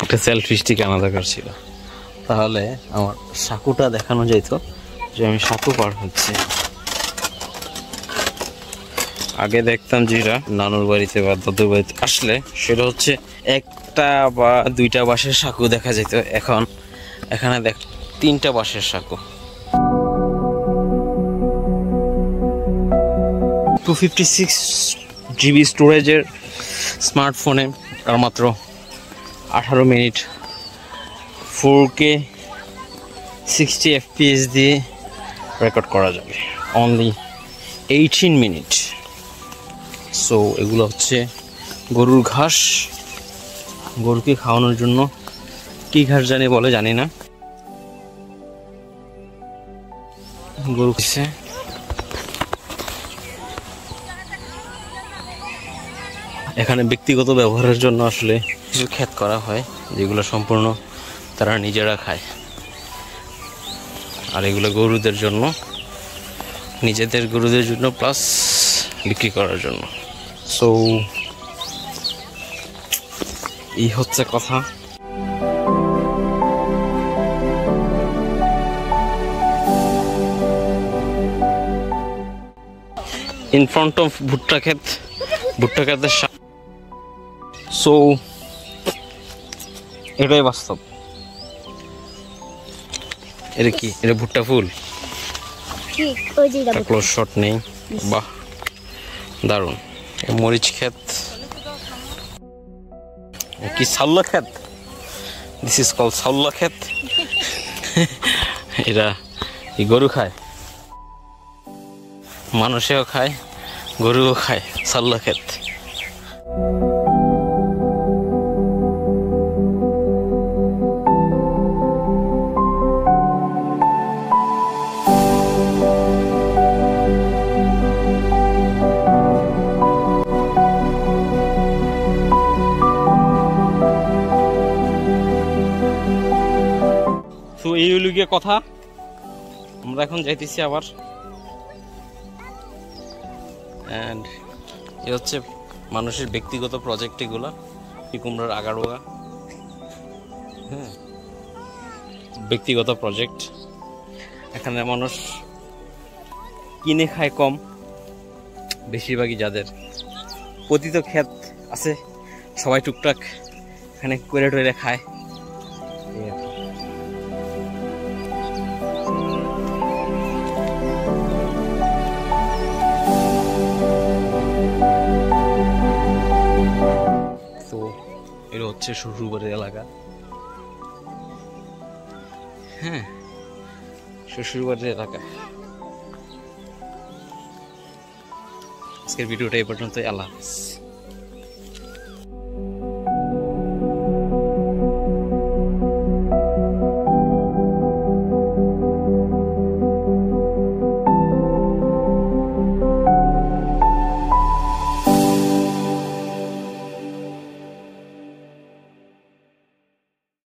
একটা selfie stick আনা দরকার ছিল, তাহলে আমার সাঁকুটা দেখানো যেত যে আমি সাঁকু পার হচ্ছে। আগে দেখতাম যেটা নানুর বাড়িতে বা দাদুর বাড়িতে আসলে সেটা হচ্ছে একটা বা দুইটা বাঁশের সাঁকু দেখা যেত, এখন এখানে দেখ 3টা বাঁশের সাঁকু। 256 GB স্টোরেজের স্মার্টফোনে আর মাত্র 18 মিনিট 4K 60 FPS দিয়ে রেকর্ড করা যাবে, অনলি 18 মিনিট। সো এগুলো হচ্ছে গরুর ঘাস, গরুকে খাওয়ানোর জন্য। কি ঘাস জানি বলে জানি না, গরু খেছে। এখানে ব্যক্তিগত ব্যবহারের জন্য আসলে কিছু ক্ষেত করা হয় যেগুলো সম্পূর্ণ তারা নিজেরা খায়, আর এগুলো গরুদের জন্য, নিজেদের গরুদের জন্য প্লাস বিক্রি করার জন্য। সো এই হচ্ছে কথা। ইন ফ্রন্ট অফ ভুট্টা ক্ষেত, ভুট্টা ক্ষেতের সো এটাই বাস্তব। এটা কি? এটা ভুট্টা ফুল, ক্লোজ শট নেই। বাহ, দারুণ। মরিচ ক্ষেত, কি সাউল্লা ক্ষেত, দিস ইজ কল সাউল্লা ক্ষেত। এরা এই গরু খায়, মানুষেও খায়, গরুও খায়, সাউল্লা ক্ষেত। তো এই হলো গিয়ে কথা। আমরা এখন যাইতেছি আবার, অ্যান্ড এ হচ্ছে মানুষের ব্যক্তিগত প্রজেক্ট এগুলো, কুমড়ার আগাড়োয়া। হ্যাঁ, ব্যক্তিগত প্রজেক্ট। এখানে মানুষ কিনে খায় কম, বেশিরভাগই যাদের পতিত ক্ষেত আছে সবাই টুকটাক এখানে করে টরে খায়। তো এটা হচ্ছে শ্বশুরবাড়ির এলাকা। হ্যাঁ, শ্বশুরবাড়ির এলাকা। আজকের ভিডিওটা এই পর্যন্তই। আল্লাহ হাফেজ।